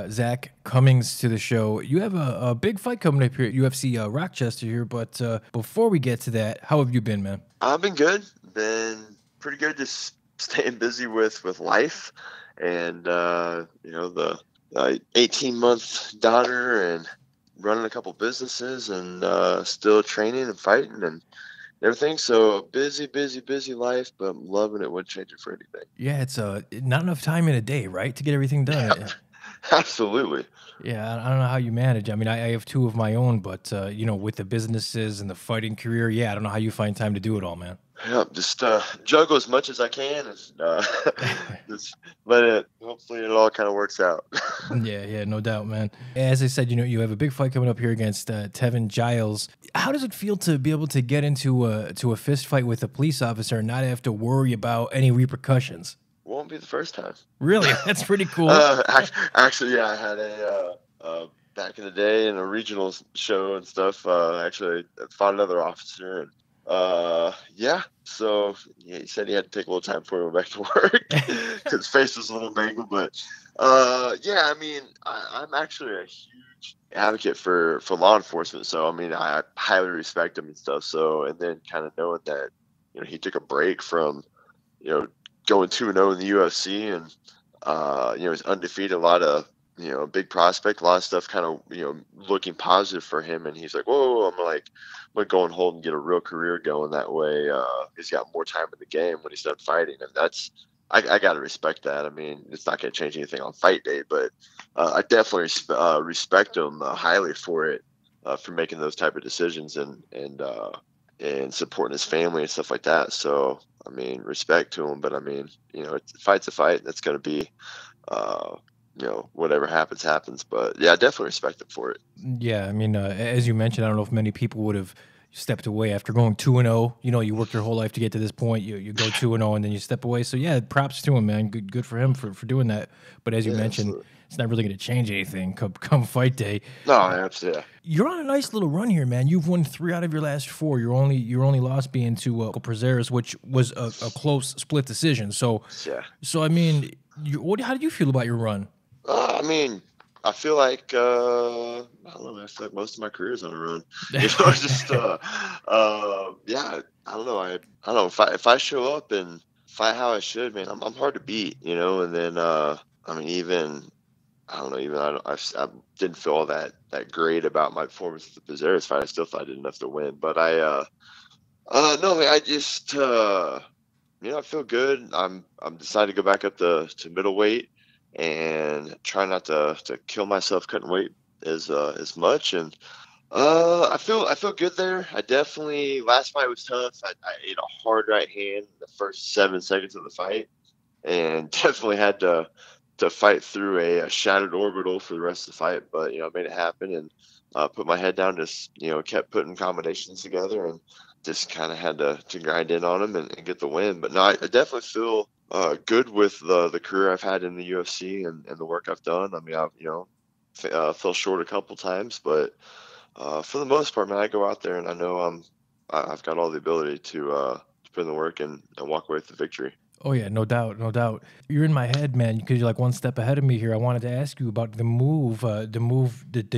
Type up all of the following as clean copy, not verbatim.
Zak Cummings to the show. You have a big fight coming up here at UFC Rochester here, but before we get to that, how have you been, man? I've been good. Been pretty good, just staying busy with life, and the 18-month daughter, and running a couple businesses, and still training and fighting and everything. So busy, busy, busy life, but I'm loving it. Wouldn't change it for anything. Yeah, it's not enough time in a day, right, to get everything done. Absolutely. Yeah, I don't know how you manage. I mean, I have two of my own, but with the businesses and the fighting career, yeah, I don't know how you find time to do it all, man. Yep, just juggle as much as I can, and just let it. Hopefully, it all kind of works out. Yeah, no doubt, man. As I said, you have a big fight coming up here against Trevin Giles. How does it feel to be able to get into a fist fight with a police officer and not have to worry about any repercussions? Won't be the first time. Really? That's pretty cool. Actually, yeah, I had back in the day in a regional show and stuff. Actually, I fought another officer, and yeah. So yeah, he said he had to take a little time before he went back to work because his face was a little mangled. But yeah, I mean, I'm actually a huge advocate for law enforcement. So I mean, I highly respect him and stuff. So, and then kind of knowing that he took a break from going 2-0 in the UFC, and he's undefeated. A lot of big prospect, a lot of stuff kind of looking positive for him. And he's like, whoa, I'm gonna go and hold and get a real career going that way. He's got more time in the game when he's done fighting, and that's I gotta respect that. I mean, it's not gonna change anything on fight day, but I definitely respect him highly for it, for making those type of decisions, and supporting his family and stuff like that. So I mean, respect to him, but I mean, fight's a fight. That's going to be, whatever happens. But yeah, I definitely respect him for it. Yeah, I mean, as you mentioned, I don't know if many people would have stepped away after going 2-0. You worked your whole life to get to this point. You go 2-0 and then you step away. So yeah, props to him, man. Good for him for doing that. But as you mentioned, absolutely, it's not really going to change anything come fight day. No, absolutely. You're on a nice little run here, man. You've won 3 out of your last 4. Your only loss being to Prezeres, which was a close split decision. So yeah. So I mean, how do you feel about your run? I mean, I feel like I don't know. I feel like most of my career is on a run. Just yeah. I don't know. I don't know if I show up and fight how I should, man. I'm hard to beat, and then I mean, even I don't know. I didn't feel all that great about my performance at the Prezeres fight. I still thought I did enough to win, but no, man. I just I feel good. I'm decided to go back up to middleweight and try not to kill myself cutting weight as much. And I feel good there. I definitely, last fight was tough. I ate a hard right hand in the first 7 seconds of the fight, and definitely had to fight through a shattered orbital for the rest of the fight. But I made it happen, and put my head down, just kept putting combinations together, and just kind of had to grind in on them and get the win. But no, I definitely feel good with the career I've had in the UFC and the work I've done. I mean, I've fell short a couple times, but for the most part, man, I go out there and I know I've got all the ability to put in the work and walk away with the victory. Oh yeah, no doubt, no doubt. You're in my head, man, because you're like one step ahead of me here. I wanted to ask you about the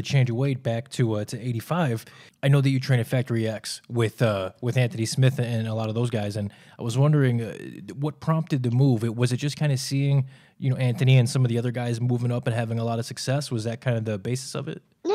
change of weight back to 85. I know that you train at Factory X with Anthony Smith and a lot of those guys, and I was wondering what prompted the move. Was it just kind of seeing Anthony and some of the other guys moving up and having a lot of success? Was that kind of the basis of it? Yeah,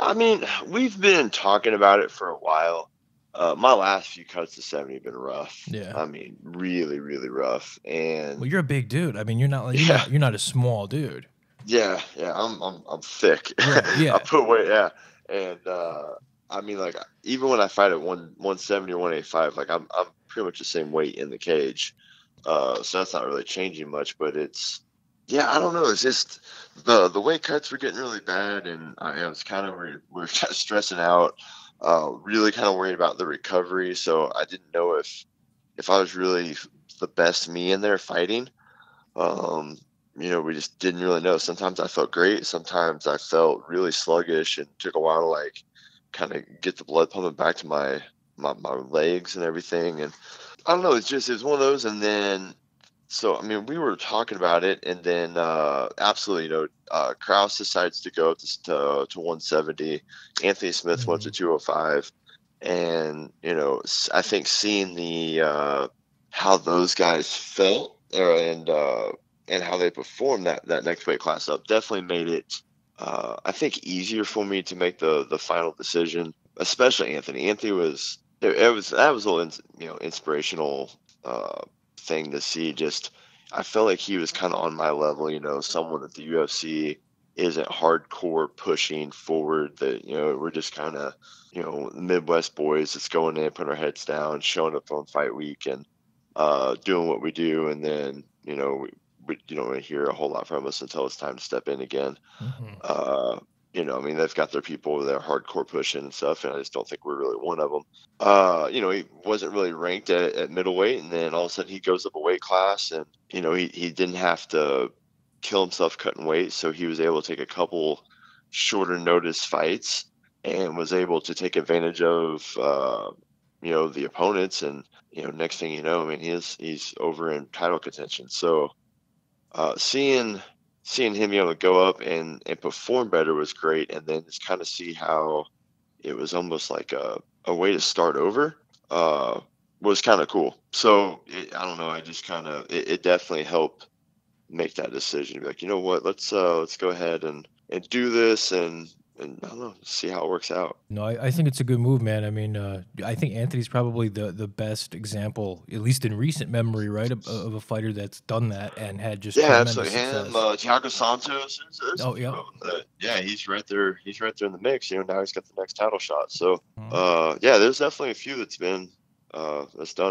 I mean, we've been talking about it for a while. My last few cuts to 70 have been rough. Yeah, I mean, really, really rough. And well, you're a big dude. I mean, you're not a small dude. Yeah, I'm thick. Right, yeah, I put weight. Yeah, and I mean, like, even when I fight at 170 or 185, like I'm pretty much the same weight in the cage. So that's not really changing much. But it's, yeah, I don't know. It's just the weight cuts were getting really bad, and I was kind of we're kind of stressing out. Really kind of worried about the recovery, so I didn't know if I was really the best me in there fighting. We just didn't really know. Sometimes I felt great, sometimes I felt really sluggish, and took a while to like kind of get the blood pumping back to my legs and everything. And I don't know, it was one of those. And then So, I mean, we were talking about it, and then absolutely, Kraus decides to go up to 170. Anthony Smith went to 205, and I think seeing the how those guys felt and how they performed that next weight class up definitely made it, I think, easier for me to make the final decision. Especially Anthony. Anthony was it was that was a little inspirational. Thing to see. Just I felt like he was kind of on my level, someone that the UFC isn't hardcore pushing forward. That we're just kind of Midwest boys that's going in, putting our heads down, showing up on fight week, and doing what we do, and then we don't really hear a whole lot from us until it's time to step in again. I mean, they've got their people over there hardcore pushing and stuff, and I just don't think we're really one of them. He wasn't really ranked at middleweight, and then all of a sudden he goes up a weight class, and he didn't have to kill himself cutting weight, so he was able to take a couple shorter notice fights and was able to take advantage of the opponents, and next thing you know, I mean, he's over in title contention. So seeing him be able to go up and perform better was great, and then just kind of see how it was almost like a way to start over was kind of cool. So I don't know, I just kind of it definitely helped make that decision. Be like, you know what, let's go ahead and do this, and I don't know, see how it works out. No, I think it's a good move, man. I mean, I think Anthony's probably the best example, at least in recent memory, right, of a fighter that's done that and had just tremendous absolutely. success. Him, Thiago Santos. Yeah. He's right there. He's right there in the mix. Now he's got the next title shot. So, there's definitely a few that's done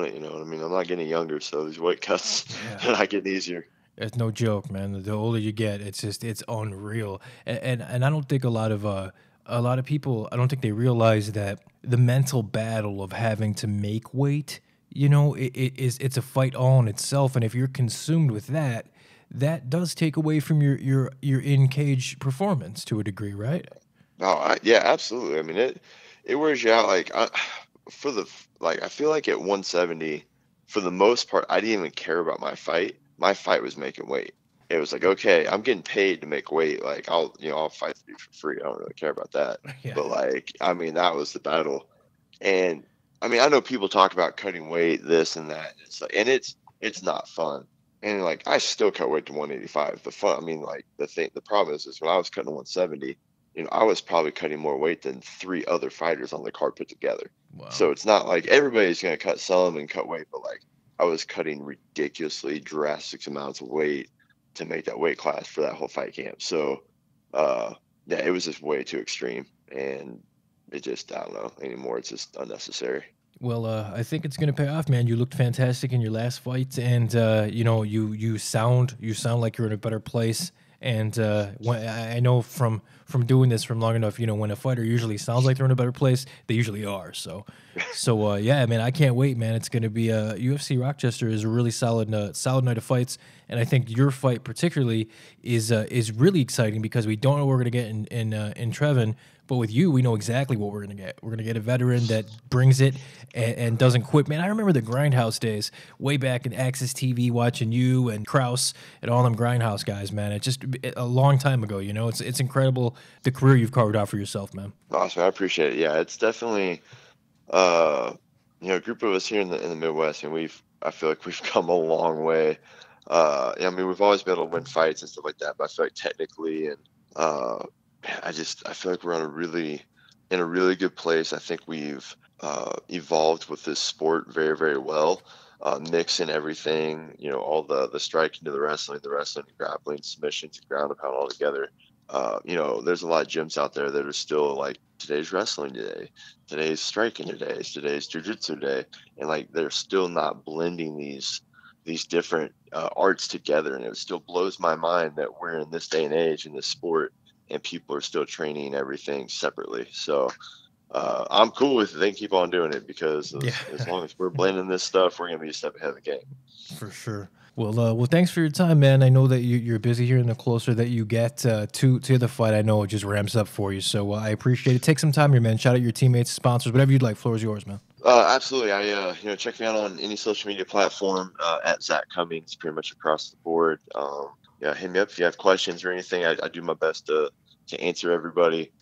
it. You know what I mean? I'm not getting younger, so these weight cuts are not getting easier. It's no joke, man. The older you get, it's unreal. And I don't think a lot of people, I don't think they realize that the mental battle of having to make weight, it's a fight all in itself. And if you're consumed with that, that does take away from your in cage performance to a degree, right? Oh, yeah, absolutely. I mean, it wears you out. Like I feel like at 170, for the most part, I didn't even care about my fight. My fight was making weight. It was like, okay, I'm getting paid to make weight. Like I'll fight for free. I don't really care about that. Yeah. But I mean, that was the battle. And I mean, I know people talk about cutting weight, this and that. It's not fun. And I still cut weight to 185. The problem is when I was cutting to 170, I was probably cutting more weight than 3 other fighters on the card put together. Wow. So it's not like everybody's going to cut some and cut weight, but I was cutting ridiculously drastic amounts of weight to make that weight class for that whole fight camp. So, it was just way too extreme, and it just, I don't know anymore. It's just unnecessary. Well, I think it's gonna pay off, man. You looked fantastic in your last fight, and you sound like you're in a better place. And I know from doing this from long enough, when a fighter usually sounds like they're in a better place, they usually are. So yeah, man, I can't wait, man. It's going to be UFC Rochester is a really solid night of fights, and I think your fight particularly is really exciting because we don't know what we're going to get in Trevin. But with you, we know exactly what we're going to get. We're going to get a veteran that brings it and doesn't quit. Man, I remember the Grindhouse days way back in Access TV, watching you and Kraus and all them Grindhouse guys, man. It's just a long time ago, It's incredible the career you've carved out for yourself, man. Awesome. I appreciate it. Yeah, it's definitely, a group of us here in the Midwest, and I feel like we've come a long way. I mean, we've always been able to win fights and stuff like that, but I feel like technically and, I feel like we're in a really good place. I think we've evolved with this sport very, very well, mixing everything, all the striking to the wrestling to grappling, submission to ground and pound all together. There's a lot of gyms out there that are still like today's wrestling today, today's striking today, today's jiu-jitsu day, and they're still not blending these different arts together. And it still blows my mind that we're in this day and age in this sport, and people are still training everything separately. So I'm cool with it. They can keep on doing it because as long as we're blending this stuff, we're going to be a step ahead of the game. For sure. Well, thanks for your time, man. I know that you're busy here, and the closer that you get to the fight, I know it just ramps up for you. So I appreciate it. Take some time here, man. Shout out your teammates, sponsors, whatever you'd like. Floor is yours, man. Absolutely. Check me out on any social media platform at Zak Cummings, pretty much across the board. Yeah, hit me up if you have questions or anything. I do my best to answer everybody.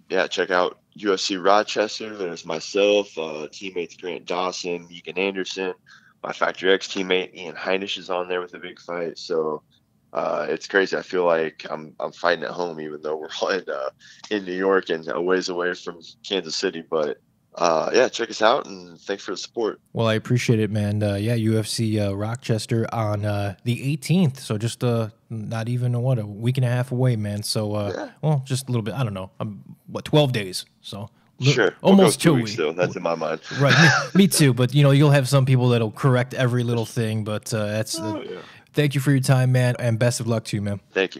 Yeah, check out UFC Rochester. There's myself, teammates Grant Dawson, Megan Anderson, my Factor X teammate Ian Heinisch is on there with a big fight. So it's crazy. I feel like I'm fighting at home, even though we're all in New York and a ways away from Kansas City. But yeah, check us out and thanks for the support. Well, I appreciate it, man. Yeah, UFC Rochester on the 18th. So just not even a week and a half away, man. So Yeah, well, just a little bit. I don't know. 12 days. So sure. We'll go almost 2 weeks 2 weeks. though. That's in my mind. Right, me too. But you'll have some people that'll correct every little thing. But that's Oh yeah. thank you for your time, man, and best of luck to you, man. Thank you.